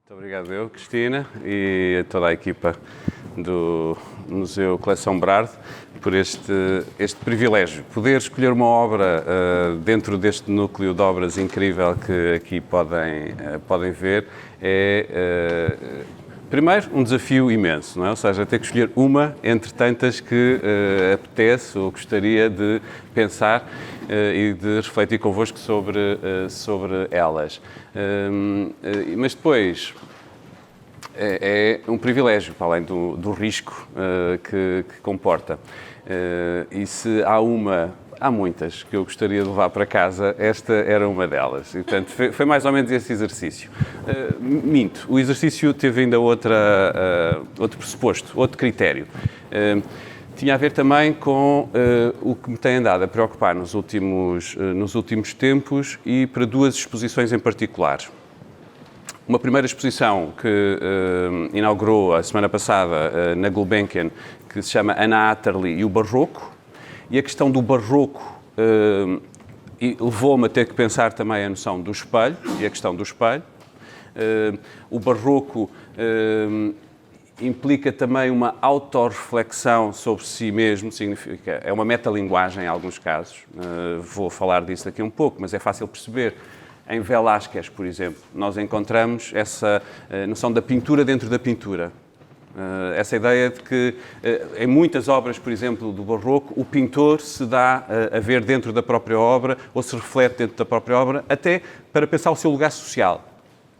Muito obrigado eu, Cristina, e a toda a equipa do Museu Coleção Brard por este privilégio. Poder escolher uma obra dentro deste núcleo de obras incrível que aqui podem ver é, primeiro, um desafio imenso, não é? Ou seja, ter que escolher uma entre tantas que apetece ou gostaria de pensar e de refletir convosco sobre elas. Mas depois é um privilégio, para além do risco que comporta. E se há muitas que eu gostaria de levar para casa, esta era uma delas. E, portanto, foi mais ou menos esse exercício. Minto, o exercício teve ainda outro pressuposto, outro critério. Tinha a ver também com o que me tem andado a preocupar nos últimos tempos e para duas exposições em particular. Uma primeira exposição que inaugurou a semana passada na Gulbenkian, que se chama Anna Atterley e o Barroco, e a questão do Barroco levou-me a ter que pensar também a noção do espelho e a questão do espelho. O Barroco implica também uma autorreflexão sobre si mesmo, é uma metalinguagem em alguns casos, vou falar disso daqui um pouco, mas é fácil perceber. Em Velázquez, por exemplo, nós encontramos essa noção da pintura dentro da pintura. Essa ideia de que em muitas obras, por exemplo, do Barroco, o pintor se dá a ver dentro da própria obra ou se reflete dentro da própria obra, até para pensar o seu lugar social.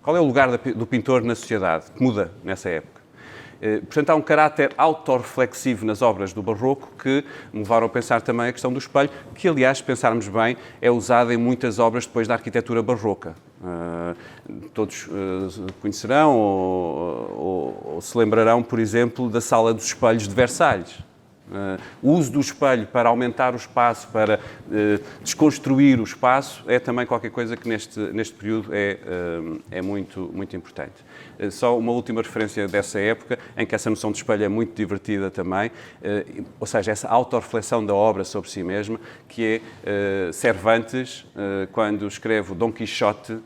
Qual é o lugar do pintor na sociedade, que muda nessa época? Portanto, há um caráter autorreflexivo nas obras do Barroco que me levaram a pensar também a questão do espelho, que, aliás, se pensarmos bem, é usada em muitas obras depois da arquitetura barroca. Todos conhecerão ou se lembrarão, por exemplo, da Sala dos Espelhos de Versalhes. O uso do espelho para aumentar o espaço, para desconstruir o espaço, é também qualquer coisa que neste período é muito, muito importante. Só uma última referência dessa época, em que essa noção de espelho é muito divertida também, ou seja, essa autorreflexão da obra sobre si mesma, que é Cervantes, quando escreve o Dom Quixote,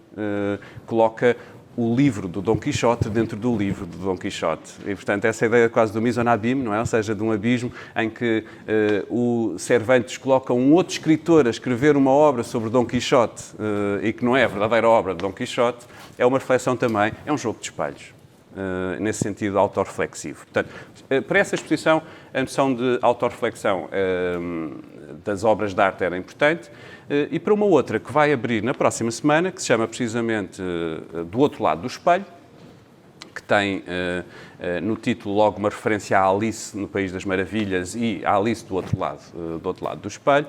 coloca o livro do Dom Quixote dentro do livro do Dom Quixote. E, portanto, essa ideia quase do mise en abîme, não é? Ou seja, de um abismo em que o Cervantes coloca um outro escritor a escrever uma obra sobre Dom Quixote e que não é a verdadeira obra de Dom Quixote, é uma reflexão também, é um jogo de espelhos, nesse sentido autorreflexivo. Portanto, para essa exposição, a noção de autorreflexão das obras de arte era importante. E para uma outra que vai abrir na próxima semana, que se chama precisamente Do Outro Lado do Espelho, que tem no título logo uma referência à Alice no País das Maravilhas e à Alice do outro lado do espelho,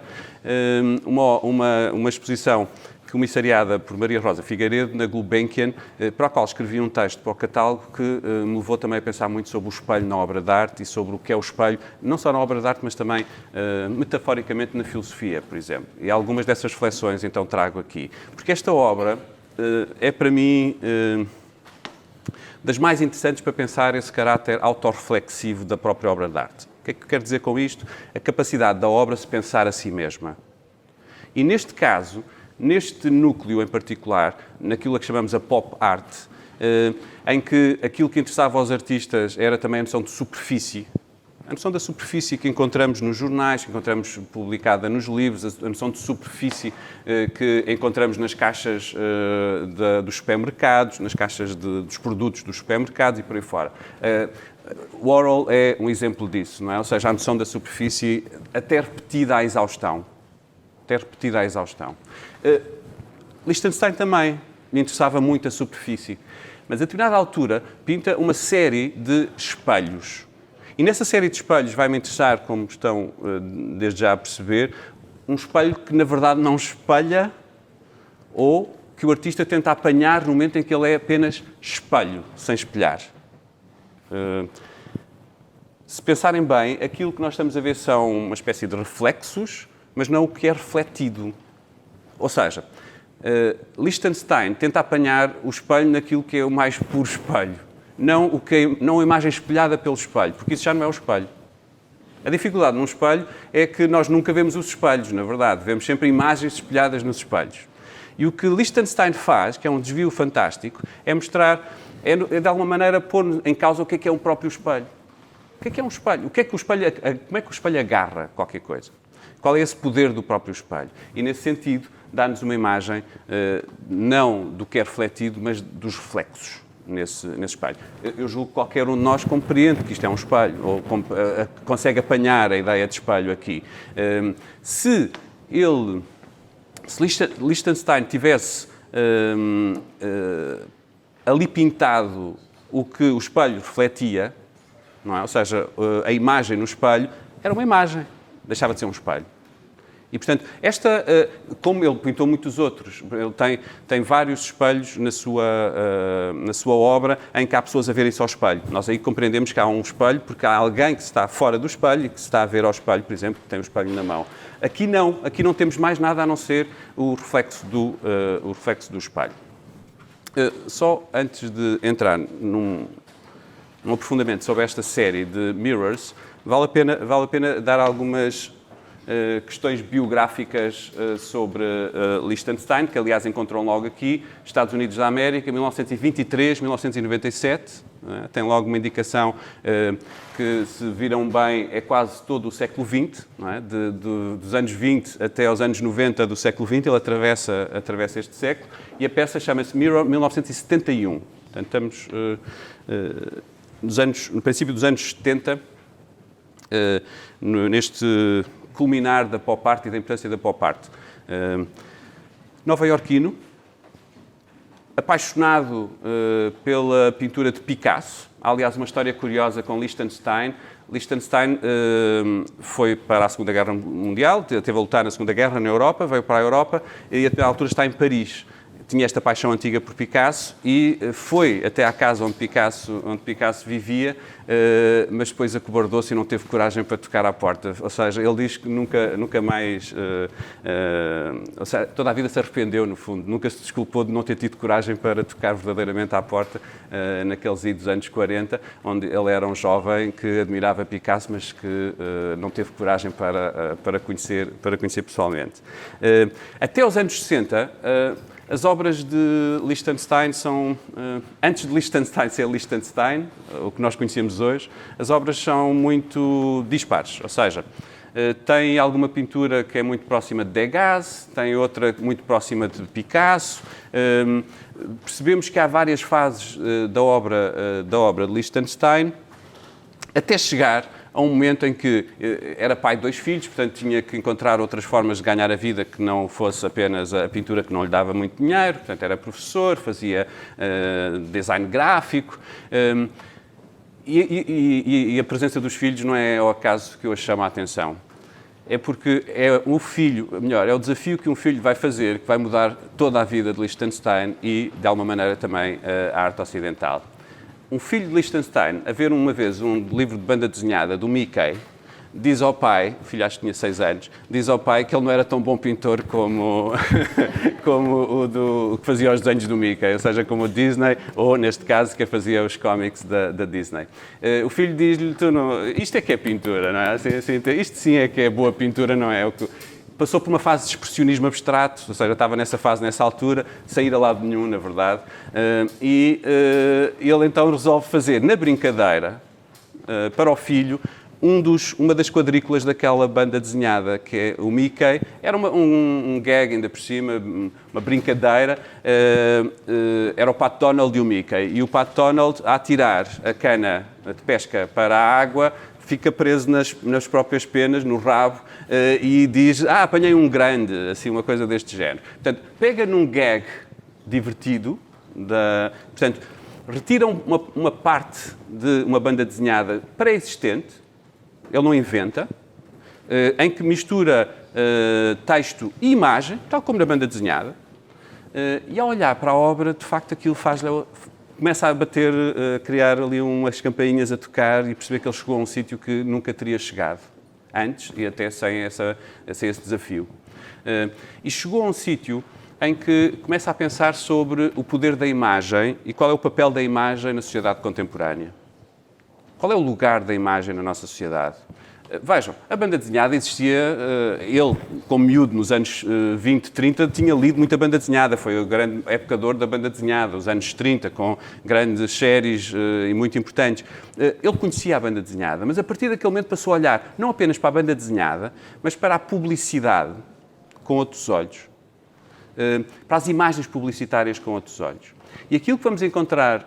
uma exposição comissariada por Maria Rosa Figueiredo, na Gulbenkian, para a qual escrevi um texto para o catálogo que me levou também a pensar muito sobre o espelho na obra de arte e sobre o que é o espelho, não só na obra de arte, mas também metaforicamente na filosofia, por exemplo. E algumas dessas reflexões então trago aqui. Porque esta obra é para mim das mais interessantes para pensar esse caráter autorreflexivo da própria obra de arte. O que é que eu quero dizer com isto? A capacidade da obra se pensar a si mesma. E neste caso, neste núcleo em particular, naquilo a que chamamos a pop art, em que aquilo que interessava aos artistas era também a noção de superfície, a noção da superfície que encontramos nos jornais, que encontramos publicada nos livros, a noção de superfície que encontramos nas caixas dos supermercados, nas caixas dos produtos dos supermercados e por aí fora. Warhol é um exemplo disso, não é? Ou seja, a noção da superfície até repetida à exaustão. Lichtenstein também me interessava muito a superfície, mas a determinada altura pinta uma série de espelhos. E nessa série de espelhos vai-me interessar, como estão desde já a perceber, um espelho que na verdade não espelha ou que o artista tenta apanhar no momento em que ele é apenas espelho, sem espelhar. Se pensarem bem, aquilo que nós estamos a ver são uma espécie de reflexos, mas não o que é refletido. Ou seja, Lichtenstein tenta apanhar o espelho naquilo que é o mais puro espelho, não a imagem espelhada pelo espelho, porque isso já não é o espelho. A dificuldade num espelho é que nós nunca vemos os espelhos, na verdade. Vemos sempre imagens espelhadas nos espelhos. E o que Lichtenstein faz, que é um desvio fantástico, é mostrar, é de alguma maneira pôr em causa o que é um próprio espelho. O que é um espelho? Como é que o espelho agarra qualquer coisa? Qual é esse poder do próprio espelho? E, nesse sentido, dá-nos uma imagem não do que é refletido, mas dos reflexos nesse espelho. Eu julgo que qualquer um de nós compreende que isto é um espelho, ou consegue apanhar a ideia de espelho aqui. Se Lichtenstein tivesse ali pintado o que o espelho refletia, não é? Ou seja, a imagem no espelho era uma imagem, deixava de ser um espelho. E, portanto, como ele pintou muitos outros, ele tem vários espelhos na sua obra em que há pessoas a verem-se ao espelho. Nós aí compreendemos que há um espelho porque há alguém que está fora do espelho e que se está a ver ao espelho, por exemplo, que tem o espelho na mão. Aqui não temos mais nada a não ser o reflexo do espelho. Só antes de entrar num aprofundamento sobre esta série de Mirrors, vale a pena dar algumas questões biográficas sobre Lichtenstein, que aliás encontram logo aqui, Estados Unidos da América, 1923, 1997, tem logo uma indicação que, se viram bem, é quase todo o século XX, não é? Dos anos 20 até aos anos 90 do século XX, ele atravessa este século, e a peça chama-se Mirror 1971. Portanto, estamos no princípio dos anos 70, neste culminar da pop art e da importância da pop art. Nova-iorquino, apaixonado pela pintura de Picasso. Há, aliás, uma história curiosa com Lichtenstein. Lichtenstein foi para a Segunda Guerra Mundial, teve a lutar na Segunda Guerra na Europa, veio para a Europa e, a altura, está em Paris. Tinha esta paixão antiga por Picasso e foi até à casa onde Picasso vivia, mas depois acobardou-se e não teve coragem para tocar à porta. Ou seja, ele diz que nunca mais... ou seja, toda a vida se arrependeu, no fundo. Nunca se desculpou de não ter tido coragem para tocar verdadeiramente à porta naqueles idos anos 40, onde ele era um jovem que admirava Picasso, mas que não teve coragem para conhecer pessoalmente. Até os anos 60... as obras de Lichtenstein são, antes de Lichtenstein ser Lichtenstein, o que nós conhecemos hoje, as obras são muito dispares, ou seja, tem alguma pintura que é muito próxima de Degas, tem outra muito próxima de Picasso. Percebemos que há várias fases da obra de Lichtenstein, até chegar a um momento em que era pai de 2 filhos, portanto tinha que encontrar outras formas de ganhar a vida que não fosse apenas a pintura, que não lhe dava muito dinheiro, portanto era professor, fazia design gráfico, e a presença dos filhos não é ao acaso que hoje chama a atenção. É porque é o desafio que um filho vai fazer, que vai mudar toda a vida de Lichtenstein e, de alguma maneira, também a arte ocidental. Um filho de Lichtenstein, a ver uma vez um livro de banda desenhada do Mickey, diz ao pai, o filho acho que tinha 6 anos, diz ao pai que ele não era tão bom pintor como o que fazia os desenhos do Mickey, ou seja, como o Disney, ou neste caso, que fazia os cómics da Disney. O filho diz-lhe, isto é que é pintura, não é? Isto sim é que é boa pintura, não é? Passou por uma fase de expressionismo abstrato, ou seja, estava nessa fase, nessa altura, sem ir a lado nenhum, na verdade, e ele então resolve fazer, na brincadeira, para o filho, uma das quadrículas daquela banda desenhada, que é o Mickey. Era um gag, ainda por cima, uma brincadeira. Era o Pat Donald e o Mickey. E o Pat Donald, a atirar a cana de pesca para a água, fica preso nas próprias penas, no rabo, e diz, apanhei um grande, assim, uma coisa deste género. Portanto, pega num gag divertido, portanto, retira uma parte de uma banda desenhada pré-existente, ele não inventa, em que mistura texto e imagem, tal como na banda desenhada, e ao olhar para a obra, de facto, aquilo começa a bater, a criar ali umas campainhas a tocar e perceber que ele chegou a um sítio que nunca teria chegado antes e até sem esse desafio. E chegou a um sítio em que começa a pensar sobre o poder da imagem e qual é o papel da imagem na sociedade contemporânea. Qual é o lugar da imagem na nossa sociedade? Vejam, a banda desenhada existia, ele, como miúdo, nos anos 20, 30, tinha lido muita banda desenhada, foi o grande epocador da banda desenhada, os anos 30, com grandes séries e muito importantes. Ele conhecia a banda desenhada, mas a partir daquele momento passou a olhar não apenas para a banda desenhada, mas para a publicidade com outros olhos, para as imagens publicitárias com outros olhos. E aquilo que vamos encontrar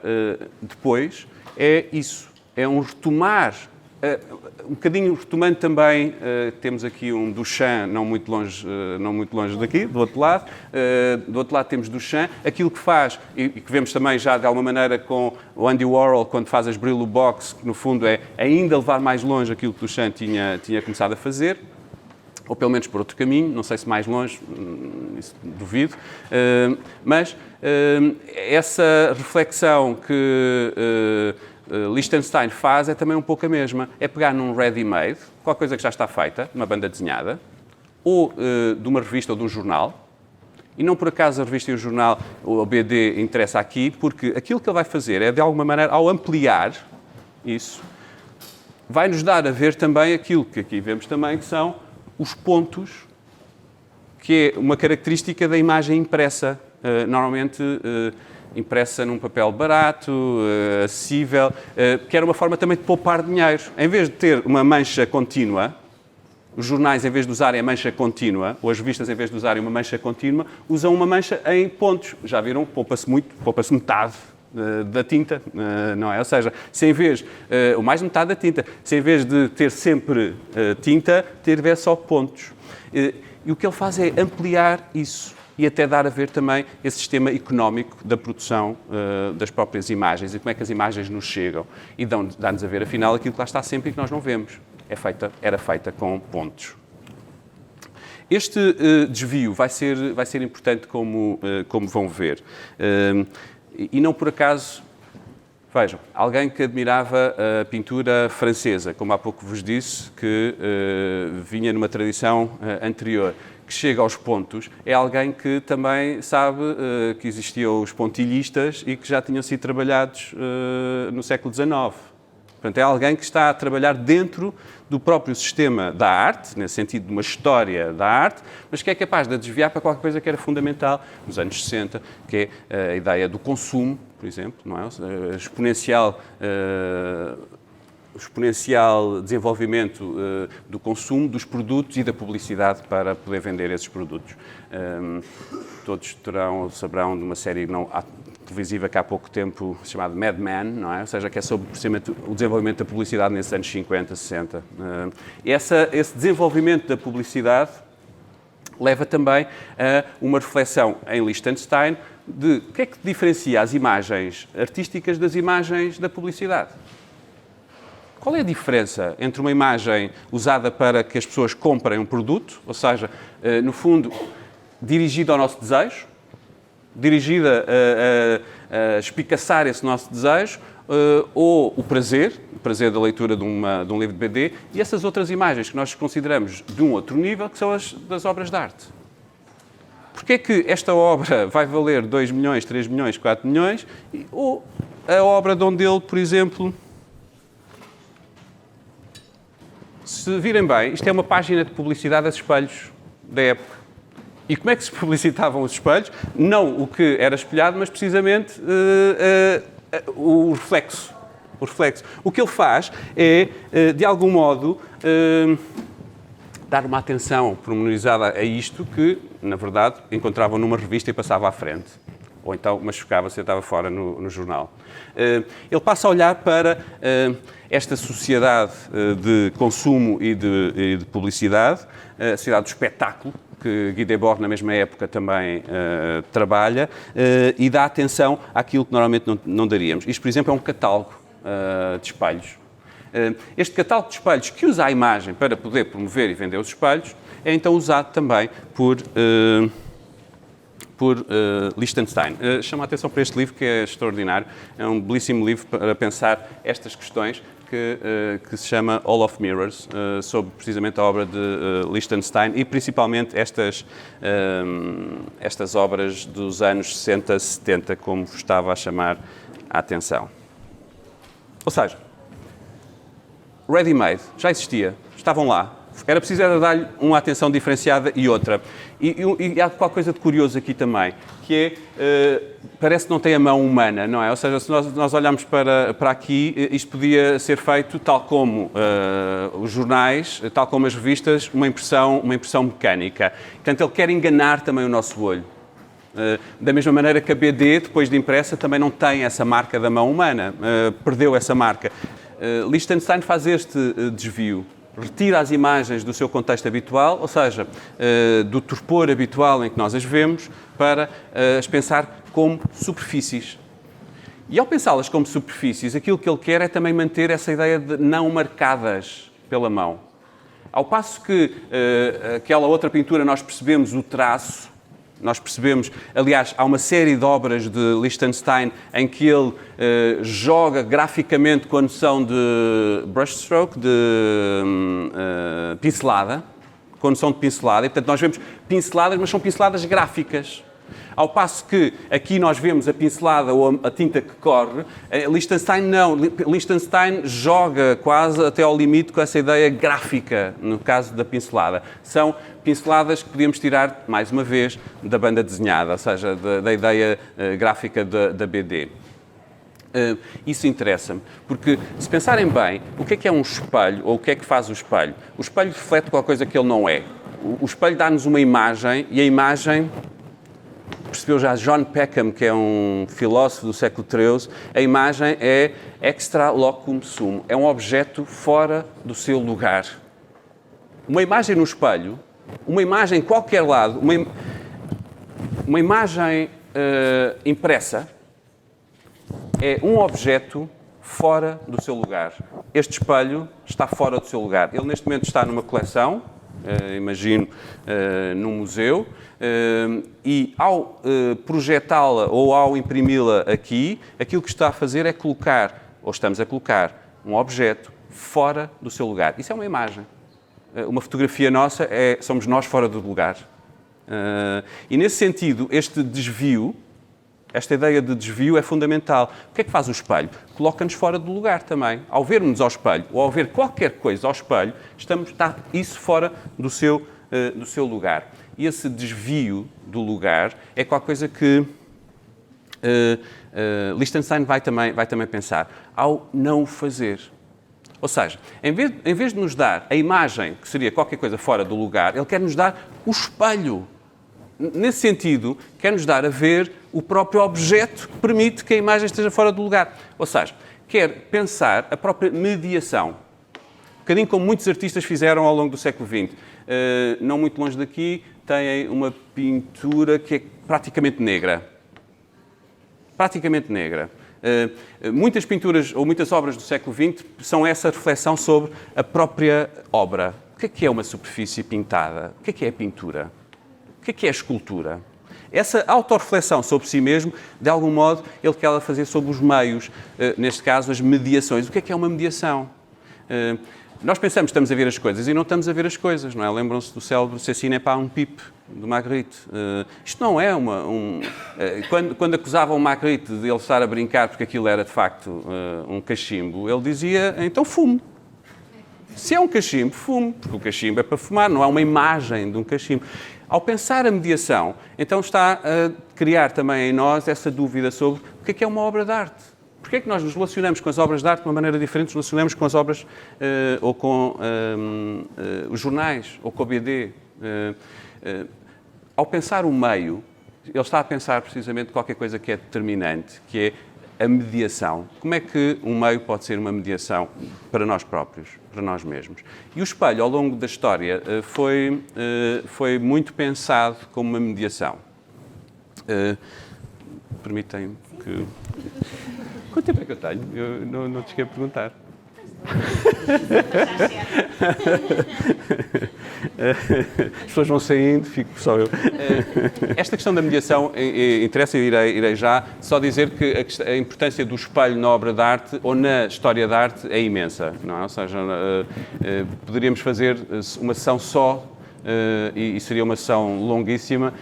depois é isso, é um retomar, um bocadinho retomando também, temos aqui um Duchamp, não muito longe daqui, do outro lado temos Duchamp, aquilo que faz, e que vemos também já de alguma maneira com o Andy Warhol, quando faz as Brillo Box, que no fundo é ainda levar mais longe aquilo que Duchamp tinha começado a fazer, ou pelo menos por outro caminho, não sei se mais longe, isso duvido, mas essa reflexão que Lichtenstein faz é também um pouco a mesma, é pegar num ready-made, qualquer coisa que já está feita, uma banda desenhada, ou de uma revista ou de um jornal, e não por acaso a revista e o jornal, o BD, interessa aqui, porque aquilo que ele vai fazer é, de alguma maneira, ao ampliar isso, vai-nos dar a ver também aquilo que aqui vemos também, que são os pontos, que é uma característica da imagem impressa, normalmente impressa num papel barato, acessível, que era uma forma também de poupar dinheiro. Em vez de ter uma mancha contínua, os jornais, em vez de usarem a mancha contínua, ou as revistas, em vez de usarem uma mancha contínua, usam uma mancha em pontos. Já viram? Poupa-se metade da tinta, não é? Ou seja, se em vez, ou mais de metade da tinta, se em vez de ter sempre tinta, tiver só pontos. E o que ele faz é ampliar isso e até dar a ver também esse sistema económico da produção das próprias imagens e como é que as imagens nos chegam e dá-nos a ver, afinal, aquilo que lá está sempre e que nós não vemos. Era feita com pontos. Este desvio vai ser importante, como vão ver. E não por acaso, vejam, alguém que admirava a pintura francesa, como há pouco vos disse, que vinha numa tradição anterior, que chega aos pontos, é alguém que também sabe que existiam os pontilhistas e que já tinham sido trabalhados no século XIX. Portanto, é alguém que está a trabalhar dentro do próprio sistema da arte, nesse sentido de uma história da arte, mas que é capaz de desviar para qualquer coisa que era fundamental nos anos 60, que é a ideia do consumo, por exemplo, não é? O exponencial desenvolvimento do consumo, dos produtos e da publicidade para poder vender esses produtos. Todos saberão de uma série televisiva que há pouco tempo chamada Mad Men, não é? Ou seja, que é sobre o desenvolvimento da publicidade nesses anos 50, 60. Esse desenvolvimento da publicidade leva também a uma reflexão em Lichtenstein de o que é que diferencia as imagens artísticas das imagens da publicidade. Qual é a diferença entre uma imagem usada para que as pessoas comprem um produto, ou seja, no fundo, dirigida ao nosso desejo, dirigida a espicaçar esse nosso desejo, ou o prazer da leitura de um livro de BD, e essas outras imagens que nós consideramos de um outro nível, que são as das obras de arte. Porquê é que esta obra vai valer 2 milhões, 3 milhões, 4 milhões, ou a obra de onde ele, por exemplo... Se virem bem, isto é uma página de publicidade a espelhos da época. E como é que se publicitavam os espelhos? Não o que era espelhado, mas precisamente o reflexo. O que ele faz é, de algum modo, dar uma atenção pormenorizada a isto que, na verdade, encontravam numa revista e passava à frente. Ou então machucava-se e estava fora no jornal. Ele passa a olhar para esta sociedade de consumo e de publicidade, a sociedade do espetáculo, que Guy Debord, na mesma época, também trabalha, e dá atenção àquilo que normalmente não daríamos. Isto, por exemplo, é um catálogo de espelhos. Este catálogo de espelhos, que usa a imagem para poder promover e vender os espelhos, é então usado também por Lichtenstein. Chamo a atenção para este livro, que é extraordinário. É um belíssimo livro para pensar estas questões, que se chama All of Mirrors, sobre precisamente a obra de Lichtenstein e principalmente estas obras dos anos 60, 70, como estava a chamar a atenção. Ou seja, ready-made, já existia, estavam lá. Era preciso dar-lhe uma atenção diferenciada e outra. E há qualquer coisa de curioso aqui também, que é, parece que não tem a mão humana, não é? Ou seja, se nós olharmos para aqui, isto podia ser feito tal como os jornais, tal como as revistas, uma impressão mecânica. Portanto, ele quer enganar também o nosso olho. Da mesma maneira que a BD, depois de impressa, também não tem essa marca da mão humana, perdeu essa marca. Liechtenstein faz este desvio. Retira as imagens do seu contexto habitual, ou seja, do torpor habitual em que nós as vemos, para as pensar como superfícies. E ao pensá-las como superfícies, aquilo que ele quer é também manter essa ideia de não marcadas pela mão. Ao passo que aquela outra pintura nós percebemos o traço, nós percebemos, aliás, há uma série de obras de Liechtenstein em que ele joga graficamente com a noção de brushstroke, de pincelada, com a noção de pincelada, e portanto nós vemos pinceladas, mas são pinceladas gráficas. Ao passo que aqui nós vemos a pincelada ou a tinta que corre, Liechtenstein não. Liechtenstein joga quase até ao limite com essa ideia gráfica, no caso da pincelada. São pinceladas que podíamos tirar, mais uma vez, da banda desenhada, ou seja, da ideia gráfica da BD. Isso interessa-me, porque se pensarem bem, o que é um espelho, ou o que é que faz o espelho? O espelho reflete qualquer coisa que ele não é. O espelho dá-nos uma imagem, e a imagem... Percebeu já John Peckham, que é um filósofo do século XIII, a imagem é extra locum sum, é um objeto fora do seu lugar. Uma imagem no espelho, uma imagem em qualquer lado, uma imagem impressa, é um objeto fora do seu lugar. Este espelho está fora do seu lugar. Ele neste momento está numa coleção, imagino, num museu, e ao projetá-la ou ao imprimi-la aqui, aquilo que está a fazer é colocar, ou estamos a colocar, um objeto fora do seu lugar. Isso é uma imagem. Uma fotografia nossa somos nós fora do lugar. E nesse sentido, este desvio, esta ideia de desvio é fundamental. O que é que faz o espelho? Coloca-nos fora do lugar também. Ao vermos ao espelho, ou ao ver qualquer coisa ao espelho, está isso fora do seu lugar. E esse desvio do lugar é qualquer coisa que Liechtenstein vai também pensar ao não o fazer. Ou seja, em vez de nos dar a imagem, que seria qualquer coisa fora do lugar, ele quer nos dar o espelho. Nesse sentido, quer-nos dar a ver o próprio objeto que permite que a imagem esteja fora do lugar. Ou seja, quer pensar a própria mediação. Um bocadinho como muitos artistas fizeram ao longo do século XX. Não muito longe daqui, têm uma pintura que é praticamente negra. Praticamente negra. Muitas pinturas ou muitas obras do século XX são essa reflexão sobre a própria obra. O que é uma superfície pintada? O que é a pintura? O que é a escultura? Essa autorreflexão sobre si mesmo, de algum modo, ele quer fazer sobre os meios, neste caso, as mediações. O que é uma mediação? Nós pensamos que estamos a ver as coisas e não estamos a ver as coisas, não é? Lembram-se do célebre Ceci n'est pas un pipe, do Magritte. Isto não é quando acusavam o Magritte de ele estar a brincar porque aquilo era, de facto, um cachimbo, ele dizia, então fume. Se é um cachimbo, fume, porque o cachimbo é para fumar, não há uma imagem de um cachimbo. Ao pensar a mediação, então está a criar também em nós essa dúvida sobre o que é uma obra de arte. Porquê é que nós nos relacionamos com as obras de arte de uma maneira diferente, nos relacionamos com as obras ou com os jornais, ou com a BD? Ao pensar o meio, ele está a pensar precisamente qualquer coisa que é determinante, que é a mediação. Como é que um meio pode ser uma mediação para nós próprios, para nós mesmos? E o espelho, ao longo da história, foi muito pensado como uma mediação. Permitem que... Quanto tempo é que eu tenho? Eu não te cheguei a perguntar. As pessoas vão saindo, fico só eu. Esta questão da mediação interessa, irei já só dizer que a importância do espelho na obra de arte ou na história de arte é imensa, não é? Ou seja, poderíamos fazer uma sessão só, e seria uma sessão longuíssima,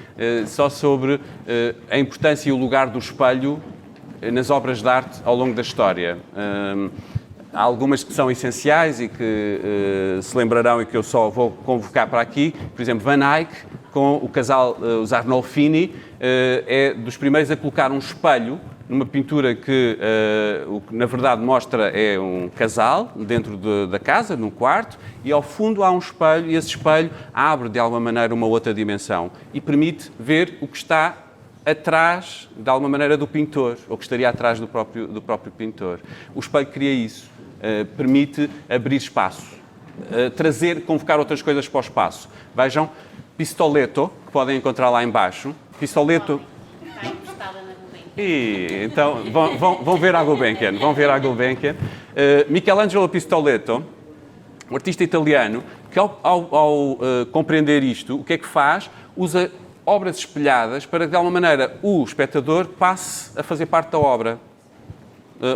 só sobre a importância e o lugar do espelho nas obras de arte ao longo da história. há algumas que são essenciais e que se lembrarão e que eu só vou convocar para aqui. Por exemplo, Van Eyck, com o casal, os Arnolfini, é dos primeiros a colocar um espelho numa pintura que, o que na verdade mostra é um casal dentro da casa, num quarto, e ao fundo há um espelho, e esse espelho abre de alguma maneira uma outra dimensão e permite ver o que está atrás, de alguma maneira, do pintor, ou que estaria atrás do próprio pintor. O espelho cria isso, permite abrir espaço, convocar outras coisas para o espaço. Vejam, Pistoletto, que podem encontrar lá embaixo. Pistoletto... Está encostada na Gulbenkian. E, então, vão ver a Gulbenkian. Michelangelo Pistoletto, um artista italiano, que ao compreender isto, o que é que faz? Usa obras espelhadas para que, de alguma maneira, o espectador passe a fazer parte da obra.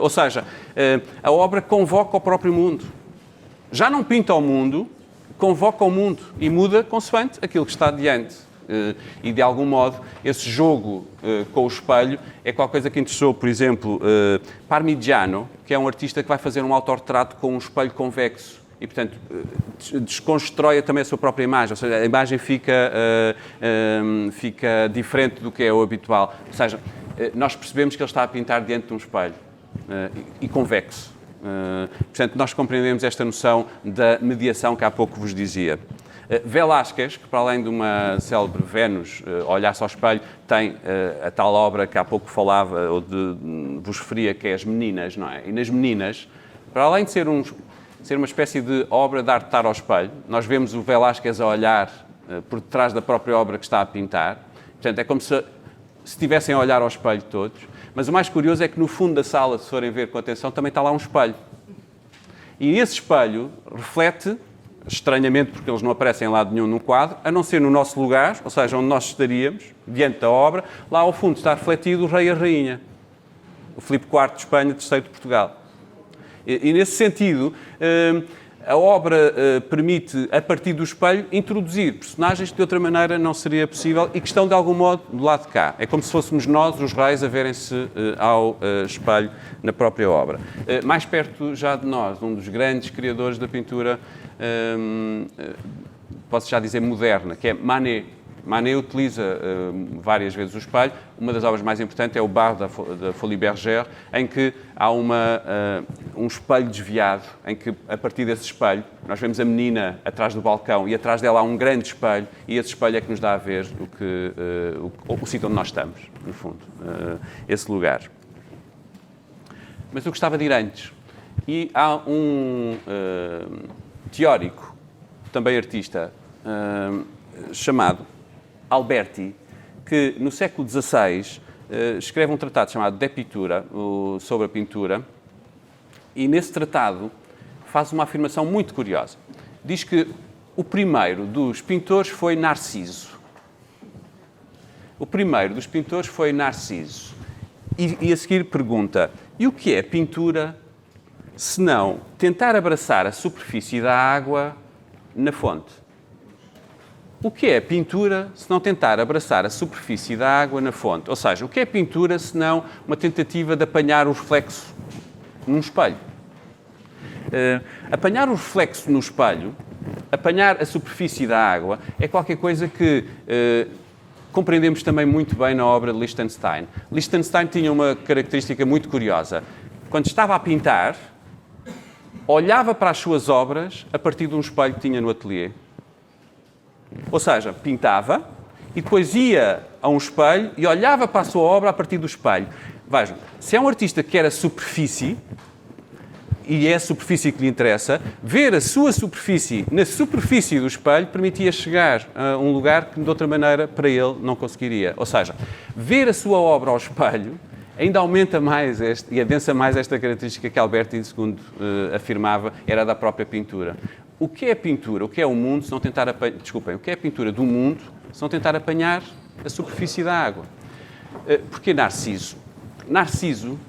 Ou seja, a obra convoca o próprio mundo. Já não pinta o mundo, convoca o mundo e muda consoante aquilo que está diante. E, de algum modo, esse jogo com o espelho é qualquer coisa que interessou, por exemplo, Parmigiano, que é um artista que vai fazer um autorretrato com um espelho convexo. E, portanto, desconstrói também a sua própria imagem, ou seja, a imagem fica diferente do que é o habitual. Ou seja, nós percebemos que ele está a pintar diante de um espelho e convexo. Portanto, nós compreendemos esta noção da mediação que há pouco vos dizia. Velázquez, que para além de uma célebre Vênus, Olhar-se ao Espelho, tem a tal obra que há pouco falava, ou vos referia, que é As Meninas, não é? E nas Meninas, para além de ser uma espécie de obra de arte estar ao espelho, nós vemos o Velázquez a olhar por detrás da própria obra que está a pintar. Portanto, é como se estivessem a olhar ao espelho todos. Mas o mais curioso é que no fundo da sala, se forem ver com atenção, também está lá um espelho. E esse espelho reflete, estranhamente, porque eles não aparecem em lado nenhum no quadro, a não ser no nosso lugar, ou seja, onde nós estaríamos, diante da obra, lá ao fundo está refletido o rei e a rainha. O Filipe IV de Espanha, III de Portugal. E nesse sentido, a obra permite, a partir do espelho, introduzir personagens que de outra maneira não seria possível e que estão de algum modo do lado de cá. É como se fôssemos nós, os reis, a verem-se ao espelho na própria obra. Mais perto já de nós, um dos grandes criadores da pintura, posso já dizer moderna, que é Manet. Manet utiliza várias vezes o espelho. Uma das obras mais importantes é o Bar da Folie Bergère, em que há um espelho desviado, em que, a partir desse espelho, nós vemos a menina atrás do balcão e atrás dela há um grande espelho, e esse espelho é que nos dá a ver o sítio onde nós estamos, no fundo, esse lugar. Mas eu gostava de ir antes. E há um teórico, também artista, chamado Alberti, que no século XVI escreve um tratado chamado De Pittura, sobre a pintura, e nesse tratado faz uma afirmação muito curiosa. Diz que o primeiro dos pintores foi Narciso. O primeiro dos pintores foi Narciso. E a seguir pergunta, e o que é pintura, se não tentar abraçar a superfície da água na fonte? O que é pintura se não tentar abraçar a superfície da água na fonte? Ou seja, o que é pintura se não uma tentativa de apanhar o reflexo num espelho? Apanhar o reflexo no espelho, apanhar a superfície da água, é qualquer coisa que compreendemos também muito bem na obra de Lichtenstein. Lichtenstein tinha uma característica muito curiosa. Quando estava a pintar, olhava para as suas obras a partir de um espelho que tinha no ateliê. Ou seja, pintava e depois ia a um espelho e olhava para a sua obra a partir do espelho. Vejam, se é um artista que quer a superfície, e é a superfície que lhe interessa, ver a sua superfície na superfície do espelho permitia chegar a um lugar que, de outra maneira, para ele não conseguiria. Ou seja, ver a sua obra ao espelho ainda aumenta mais e adensa mais esta característica que Alberti, segundo afirmava, era da própria pintura. O que é pintura? O que é o mundo se não tentar apanhar... Desculpem, o que é a pintura do mundo se não tentar apanhar a superfície da água? Porquê Narciso? Narciso,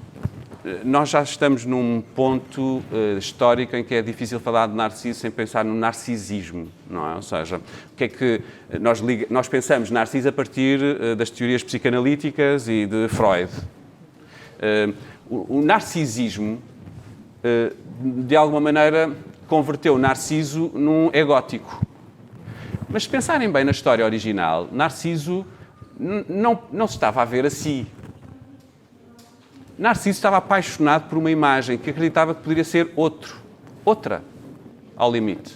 nós já estamos num ponto histórico em que é difícil falar de Narciso sem pensar no narcisismo, não é? Ou seja, o que é que nós pensamos Narciso a partir das teorias psicanalíticas e de Freud. O narcisismo de alguma maneira, converteu Narciso num egótico. Mas se pensarem bem na história original, Narciso não se estava a ver a si. Narciso estava apaixonado por uma imagem que acreditava que poderia ser outra, ao limite.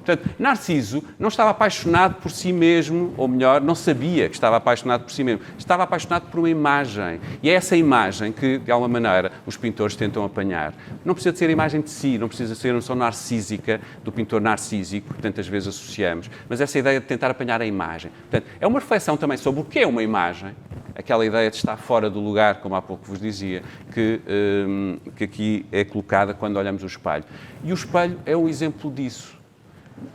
Portanto, Narciso não estava apaixonado por si mesmo, ou melhor, não sabia que estava apaixonado por si mesmo. Estava apaixonado por uma imagem. E é essa imagem que, de alguma maneira, os pintores tentam apanhar. Não precisa de ser a imagem de si, não precisa ser a noção narcísica do pintor narcísico, que tantas vezes associamos, mas essa ideia de tentar apanhar a imagem. Portanto, é uma reflexão também sobre o que é uma imagem, aquela ideia de estar fora do lugar, como há pouco vos dizia, que aqui é colocada quando olhamos o espelho. E o espelho é um exemplo disso.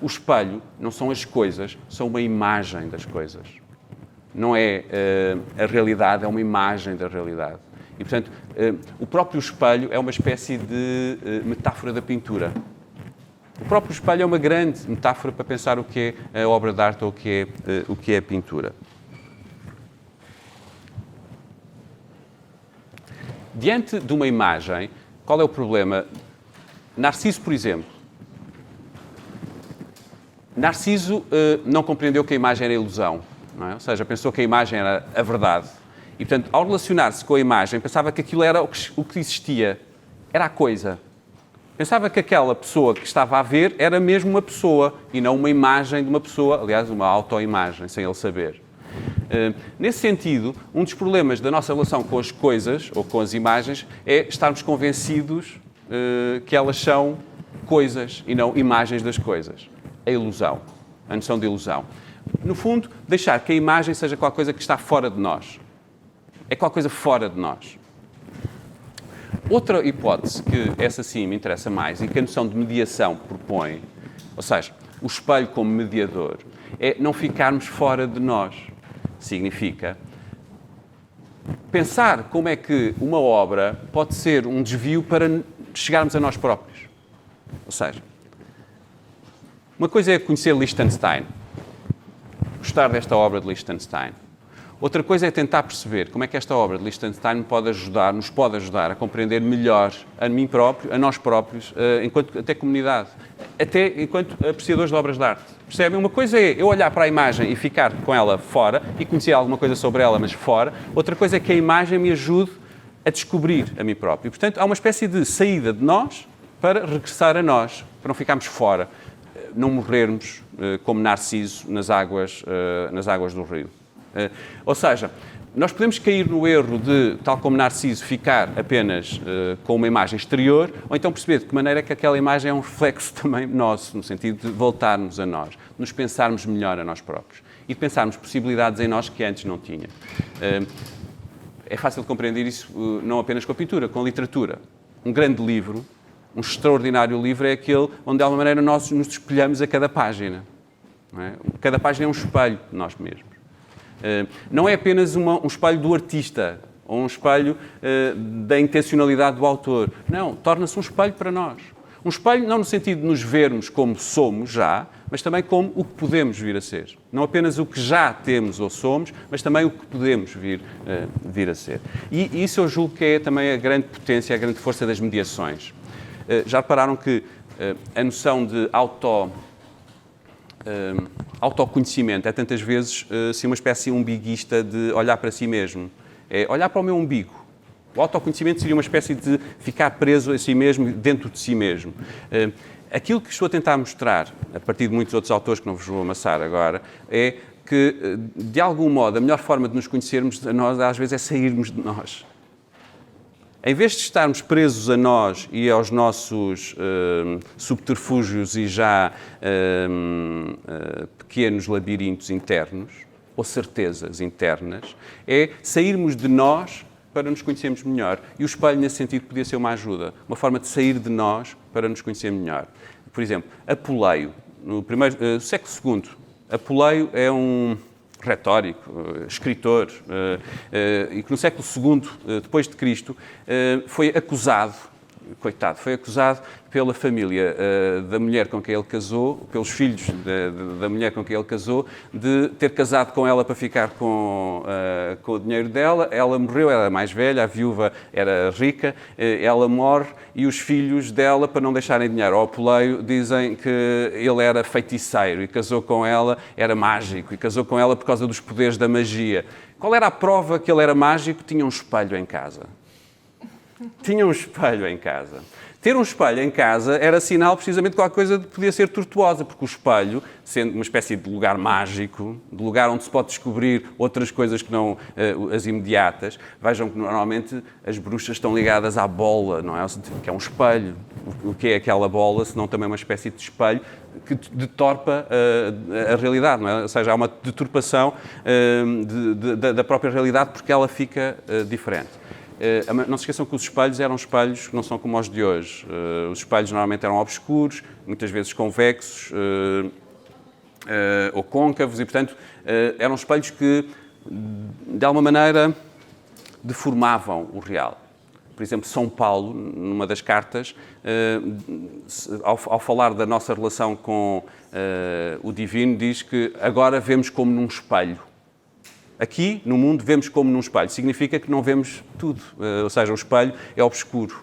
O espelho não são as coisas, são uma imagem das coisas. Não é a realidade, é uma imagem da realidade. E, portanto, o próprio espelho é uma espécie de metáfora da pintura. O próprio espelho é uma grande metáfora para pensar o que é a obra de arte ou o que é a pintura. Diante de uma imagem, qual é o problema? Narciso, por exemplo. Narciso não compreendeu que a imagem era ilusão, não é? Ou seja, pensou que a imagem era a verdade. E, portanto, ao relacionar-se com a imagem, pensava que aquilo era o que existia, era a coisa. Pensava que aquela pessoa que estava a ver era mesmo uma pessoa e não uma imagem de uma pessoa, aliás, uma autoimagem, sem ele saber. Nesse sentido, um dos problemas da nossa relação com as coisas, ou com as imagens, é estarmos convencidos que elas são coisas e não imagens das coisas. A ilusão, a noção de ilusão. No fundo, deixar que a imagem seja qualquer coisa que está fora de nós. É qualquer coisa fora de nós. Outra hipótese, que essa sim me interessa mais, e que a noção de mediação propõe, ou seja, o espelho como mediador, é não ficarmos fora de nós. Significa pensar como é que uma obra pode ser um desvio para chegarmos a nós próprios. Ou seja, uma coisa é conhecer Liechtenstein, gostar desta obra de Liechtenstein. Outra coisa é tentar perceber como é que esta obra de Liechtenstein nos pode ajudar a compreender melhor a mim próprio, a nós próprios, enquanto até comunidade, até enquanto apreciadores de obras de arte. Percebem? Uma coisa é eu olhar para a imagem e ficar com ela fora e conhecer alguma coisa sobre ela, mas fora. Outra coisa é que a imagem me ajude a descobrir a mim próprio. E, portanto, há uma espécie de saída de nós para regressar a nós, para não ficarmos fora, não morrermos como Narciso nas águas do rio. Ou seja, nós podemos cair no erro de, tal como Narciso, ficar apenas com uma imagem exterior, ou então perceber de que maneira é que aquela imagem é um reflexo também nosso, no sentido de voltarmos a nós, de nos pensarmos melhor a nós próprios e de pensarmos possibilidades em nós que antes não tinha. É fácil de compreender isso não apenas com a pintura, com a literatura. Um grande livro, um extraordinário livro é aquele onde, de alguma maneira, nós nos espelhamos a cada página. Não é? Cada página é um espelho de nós mesmos. Não é apenas um espelho do artista, ou um espelho da intencionalidade do autor. Não, torna-se um espelho para nós. Um espelho não no sentido de nos vermos como somos já, mas também como o que podemos vir a ser. Não apenas o que já temos ou somos, mas também o que podemos vir a ser. E isso eu julgo que é também a grande potência, a grande força das mediações. Já repararam que a noção de autoconhecimento é tantas vezes assim, uma espécie umbiguista de olhar para si mesmo. É olhar para o meu umbigo. O autoconhecimento seria uma espécie de ficar preso a si mesmo, dentro de si mesmo. Aquilo que estou a tentar mostrar, a partir de muitos outros autores que não vos vou amassar agora, é que, de algum modo, a melhor forma de nos conhecermos a nós, às vezes, é sairmos de nós. Em vez de estarmos presos a nós e aos nossos subterfúgios e já pequenos labirintos internos, ou certezas internas, é sairmos de nós para nos conhecermos melhor. E o espelho, nesse sentido, podia ser uma ajuda, uma forma de sair de nós para nos conhecer melhor. Por exemplo, Apuleio, no século II, Apuleio é um retórico, escritor, e que no século II, depois de Cristo, foi acusado coitado, foi acusado pela família da mulher com quem ele casou, pelos filhos da mulher com quem ele casou, de ter casado com ela para ficar com o dinheiro dela. Ela morreu, ela era mais velha, a viúva era rica, ela morre e os filhos dela, para não deixarem dinheiro ao Apuleio, dizem que ele era feiticeiro e casou com ela, era mágico, e casou com ela por causa dos poderes da magia. Qual era a prova que ele era mágico? Tinha um espelho em casa. Tinha um espelho em casa. Ter um espelho em casa era sinal precisamente de qualquer coisa que podia ser tortuosa, porque o espelho, sendo uma espécie de lugar mágico, de lugar onde se pode descobrir outras coisas que não as imediatas, vejam que normalmente as bruxas estão ligadas à bola, não é? Que é um espelho. O que é aquela bola, senão também uma espécie de espelho que deturpa a realidade, não é? Ou seja, há uma deturpação da própria realidade porque ela fica diferente. Não se esqueçam que os espelhos eram espelhos que não são como os de hoje. Os espelhos normalmente eram obscuros, muitas vezes convexos ou côncavos e, portanto, eram espelhos que, de alguma maneira, deformavam o real. Por exemplo, São Paulo, numa das cartas, ao falar da nossa relação com o divino, diz que agora vemos como num espelho. Aqui, no mundo, vemos como num espelho. Significa que não vemos tudo. Ou seja, o espelho é obscuro.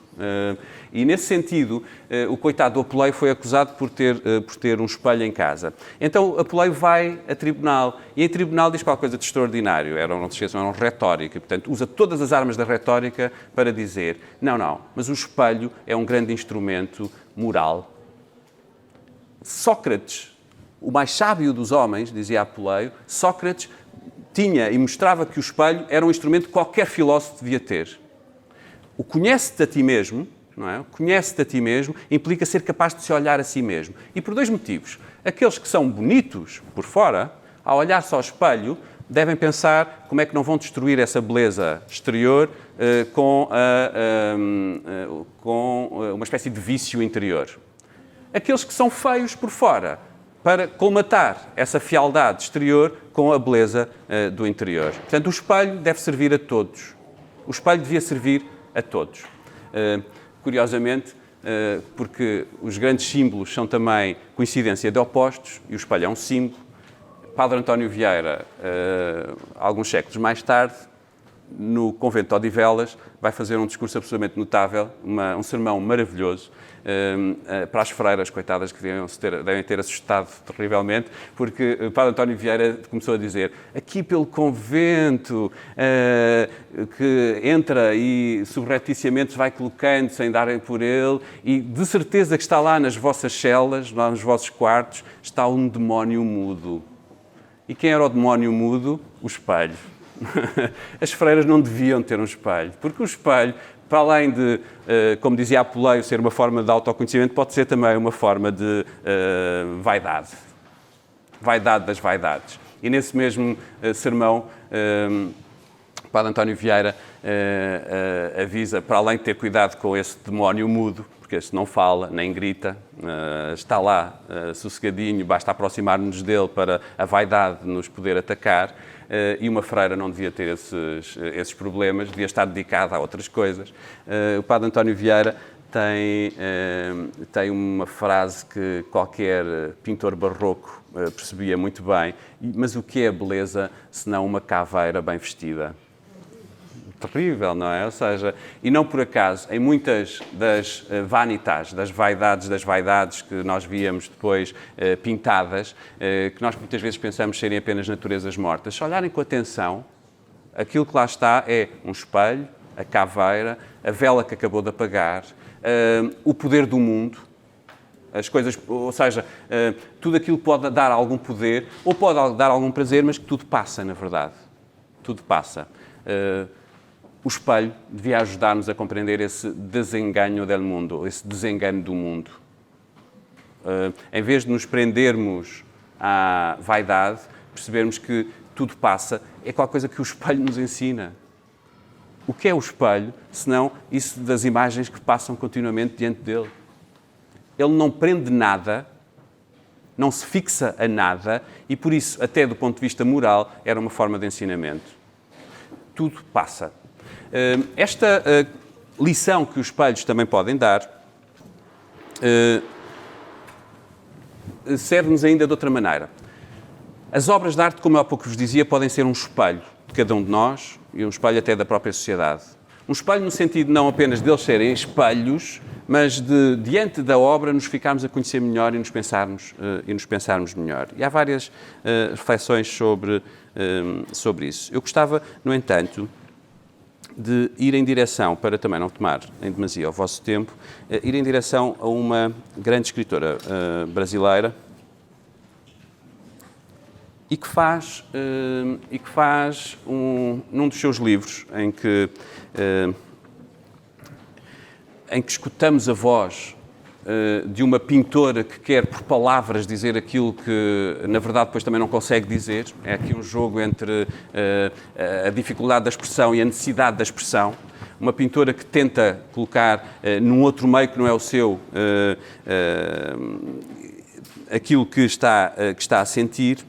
E, nesse sentido, o coitado do Apuleio foi acusado por ter um espelho em casa. Então, Apuleio vai a tribunal. E em tribunal diz qualquer coisa de extraordinário. Não se esqueçam, era retórica. Portanto, usa todas as armas da retórica para dizer não, mas o espelho é um grande instrumento moral. Sócrates, o mais sábio dos homens, dizia Apuleio, Sócrates tinha e mostrava que o espelho era um instrumento que qualquer filósofo devia ter. O conhece-te a ti mesmo, não é? O conhece-te a ti mesmo implica ser capaz de se olhar a si mesmo. E por dois motivos. Aqueles que são bonitos por fora, ao olhar-se ao espelho, devem pensar como é que não vão destruir essa beleza exterior com uma espécie de vício interior. Aqueles que são feios por fora, para colmatar essa fealdade exterior com a beleza do interior. Portanto, o espelho deve servir a todos. O espelho devia servir a todos. Curiosamente, porque os grandes símbolos são também coincidência de opostos, e o espelho é um símbolo. Padre António Vieira, alguns séculos mais tarde, no convento de Odivelas, vai fazer um discurso absolutamente notável, um sermão maravilhoso, para as freiras, coitadas, que devem ter assustado terrivelmente, porque o Padre António Vieira começou a dizer: aqui pelo convento, que entra e subrepticiamente vai colocando sem darem por ele, e de certeza que está lá nas vossas celas, lá nos vossos quartos, está um demónio mudo. E quem era o demónio mudo? O espelho. As freiras não deviam ter um espelho, porque o espelho, para além de, como dizia Apuleio, ser uma forma de autoconhecimento, pode ser também uma forma de vaidade. Vaidade das vaidades. E nesse mesmo sermão, o Padre António Vieira avisa, para além de ter cuidado com esse demónio mudo, porque este não fala, nem grita, está lá sossegadinho, basta aproximar-nos dele para a vaidade nos poder atacar, e uma freira não devia ter esses problemas, devia estar dedicada a outras coisas. O Padre António Vieira tem uma frase que qualquer pintor barroco percebia muito bem: mas o que é a beleza senão uma caveira bem vestida? Terrível, não é? Ou seja, e não por acaso, em muitas das vanitas, das vaidades que nós víamos depois pintadas, que nós muitas vezes pensamos serem apenas naturezas mortas, se olharem com atenção, aquilo que lá está é um espelho, a caveira, a vela que acabou de apagar, o poder do mundo, as coisas, ou seja, tudo aquilo que pode dar algum poder ou pode dar algum prazer, mas que tudo passa, na verdade. Tudo passa. O espelho devia ajudar-nos a compreender esse desenganho del mundo, esse desengano do mundo. Em vez de nos prendermos à vaidade, percebermos que tudo passa, é qualquer coisa que o espelho nos ensina. O que é o espelho, senão isso das imagens que passam continuamente diante dele? Ele não prende nada, não se fixa a nada, e por isso, até do ponto de vista moral, era uma forma de ensinamento. Tudo passa. Esta lição que os espelhos também podem dar, serve-nos ainda de outra maneira. As obras de arte, como eu há pouco vos dizia, podem ser um espelho de cada um de nós e um espelho até da própria sociedade. Um espelho no sentido não apenas deles serem espelhos, mas de, diante da obra, nos ficarmos a conhecer melhor e nos pensarmos melhor. E há várias reflexões sobre isso. Eu gostava, no entanto, de ir em direção, para também não tomar em demasia o vosso tempo, ir em direção a uma grande escritora brasileira e que faz num dos seus livros, em que escutamos a voz de uma pintora que quer, por palavras, dizer aquilo que, na verdade, depois também não consegue dizer. É aqui um jogo entre a dificuldade da expressão e a necessidade da expressão. Uma pintora que tenta colocar num outro meio que não é o seu aquilo que está a sentir.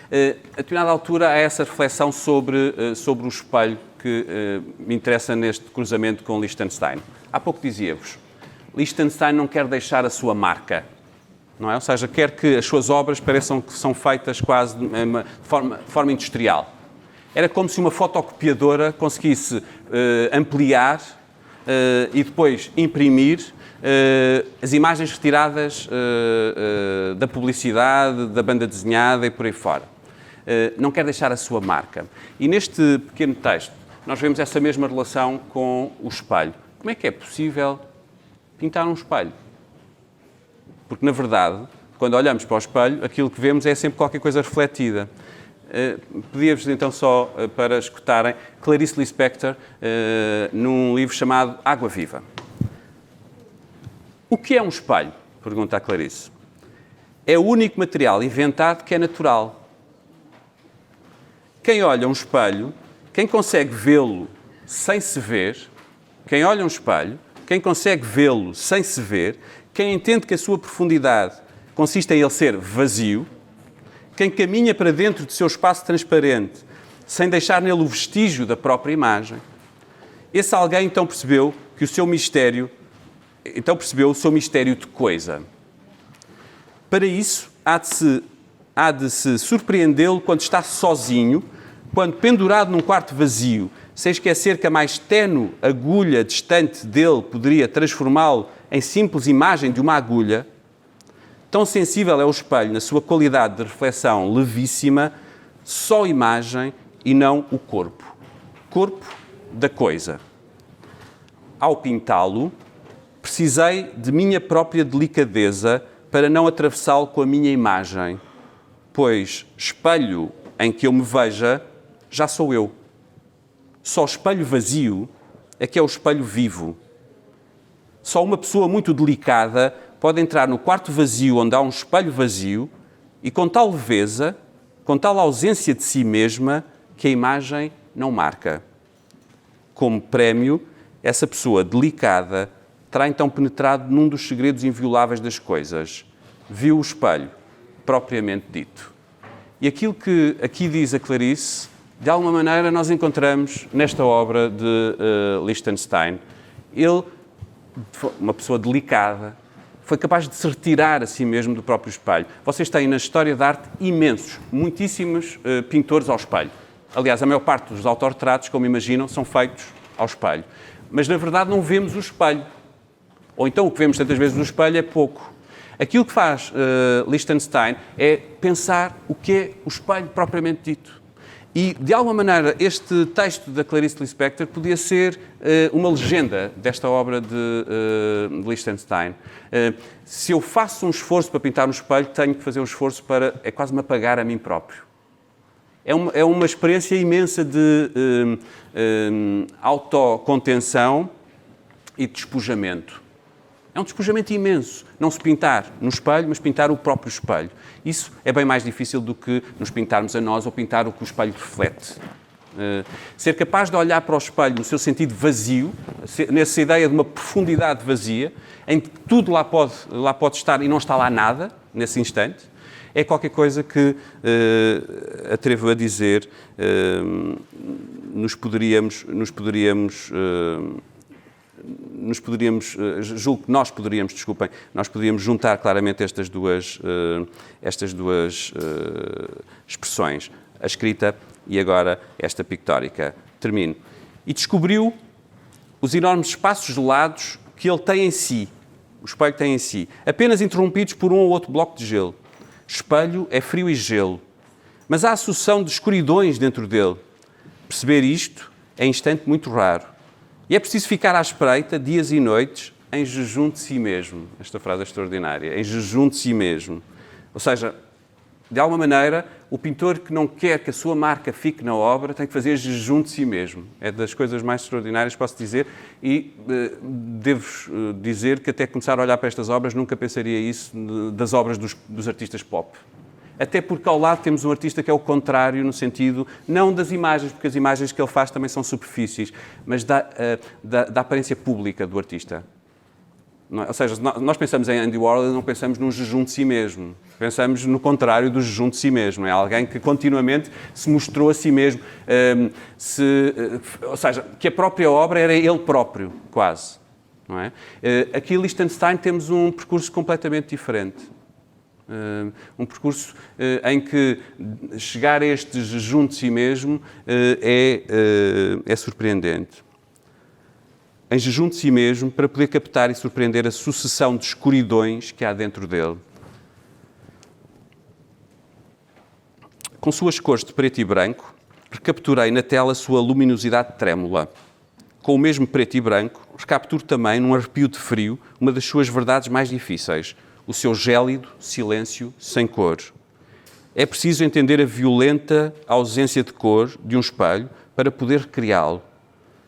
A determinada altura há essa reflexão sobre o espelho que me interessa neste cruzamento com Lichtenstein. Há pouco dizia-vos, Lichtenstein não quer deixar a sua marca, não é? Ou seja, quer que as suas obras pareçam que são feitas quase de forma industrial. Era como se uma fotocopiadora conseguisse ampliar e depois imprimir as imagens retiradas da publicidade, da banda desenhada e por aí fora. Não quer deixar a sua marca. E neste pequeno texto, nós vemos essa mesma relação com o espelho. Como é que é possível pintar um espelho? Porque, na verdade, quando olhamos para o espelho, aquilo que vemos é sempre qualquer coisa refletida. Pedia-vos então só para escutarem Clarice Lispector num livro chamado Água Viva. O que é um espelho? Pergunta a Clarice. É o único material inventado que é natural. Quem olha um espelho, quem consegue vê-lo sem se ver, quem olha um espelho, quem consegue vê-lo sem se ver, quem entende que a sua profundidade consiste em ele ser vazio, quem caminha para dentro do seu espaço transparente, sem deixar nele o vestígio da própria imagem, esse alguém então percebeu o seu mistério de coisa. Para isso, há de se surpreendê-lo quando está sozinho, quando pendurado num quarto vazio, sem esquecer que a mais ténue agulha distante dele poderia transformá-lo em simples imagem de uma agulha. Tão sensível é o espelho na sua qualidade de reflexão levíssima, só imagem e não o corpo. Corpo da coisa. Ao pintá-lo, precisei de minha própria delicadeza para não atravessá-lo com a minha imagem, pois espelho em que eu me veja, já sou eu. Só o espelho vazio é que é o espelho vivo. Só uma pessoa muito delicada pode entrar no quarto vazio onde há um espelho vazio e com tal leveza, com tal ausência de si mesma, que a imagem não marca. Como prémio, essa pessoa delicada terá então penetrado num dos segredos invioláveis das coisas. Viu o espelho, propriamente dito. E aquilo que aqui diz a Clarice, de alguma maneira nós encontramos nesta obra de Lichtenstein. Ele, uma pessoa delicada, foi capaz de se retirar a si mesmo do próprio espelho. Vocês têm na história da arte muitíssimos pintores ao espelho. Aliás, a maior parte dos autorretratos, como imaginam, são feitos ao espelho. Mas, na verdade, não vemos o espelho. Ou então o que vemos tantas vezes no espelho é pouco. Aquilo que faz Lichtenstein é pensar o que é o espelho propriamente dito. E, de alguma maneira, este texto da Clarice Lispector podia ser uma legenda desta obra de Lichtenstein. Se eu faço um esforço para pintar um espelho, tenho que fazer um esforço para... É quase me apagar a mim próprio. É uma experiência imensa de autocontenção e despojamento. É um despojamento imenso. Não se pintar no espelho, mas pintar o próprio espelho. Isso é bem mais difícil do que nos pintarmos a nós ou pintar o que o espelho reflete. Ser capaz de olhar para o espelho no seu sentido vazio, nessa ideia de uma profundidade vazia, em que tudo lá pode estar e não está lá nada, nesse instante, é qualquer coisa que, atrevo a dizer, julgo que nós poderíamos juntar claramente estas duas expressões, a escrita e agora esta pictórica. Termino. E descobriu os enormes espaços gelados que ele tem em si, o espelho tem em si, apenas interrompidos por um ou outro bloco de gelo. Espelho é frio e gelo, mas há a sucessão de escuridões dentro dele. Perceber isto é instante muito raro. E é preciso ficar à espreita, dias e noites, em jejum de si mesmo. Esta frase é extraordinária. Em jejum de si mesmo. Ou seja, de alguma maneira, o pintor que não quer que a sua marca fique na obra tem que fazer jejum de si mesmo. É das coisas mais extraordinárias, posso dizer, e devo dizer que até começar a olhar para estas obras nunca pensaria isso das obras dos artistas pop. Até porque ao lado temos um artista que é o contrário, no sentido, não das imagens, porque as imagens que ele faz também são superfícies, mas da aparência pública do artista. Ou seja, nós pensamos em Andy Warhol e não pensamos num jejum de si mesmo. Pensamos no contrário do jejum de si mesmo. É alguém que continuamente se mostrou a si mesmo. Ou seja, que a própria obra era ele próprio, quase. Não é? Aqui em Liechtenstein temos um percurso completamente diferente. Um percurso em que chegar a este jejum de si mesmo é surpreendente. Em jejum de si mesmo, para poder captar e surpreender a sucessão de escuridões que há dentro dele. Com suas cores de preto e branco, recapturei na tela a sua luminosidade trêmula. Com o mesmo preto e branco, recapturo também, num arrepio de frio, uma das suas verdades mais difíceis, o seu gélido silêncio sem cor. É preciso entender a violenta ausência de cor de um espelho para poder recriá-lo.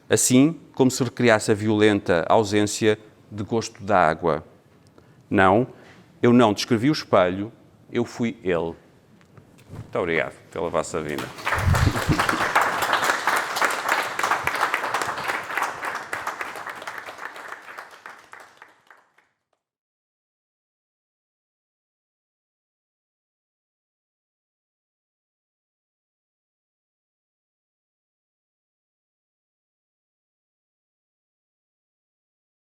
Assim como se recriasse a violenta ausência de gosto da água. Não, eu não descrevi o espelho, eu fui ele. Muito obrigado pela vossa vinda.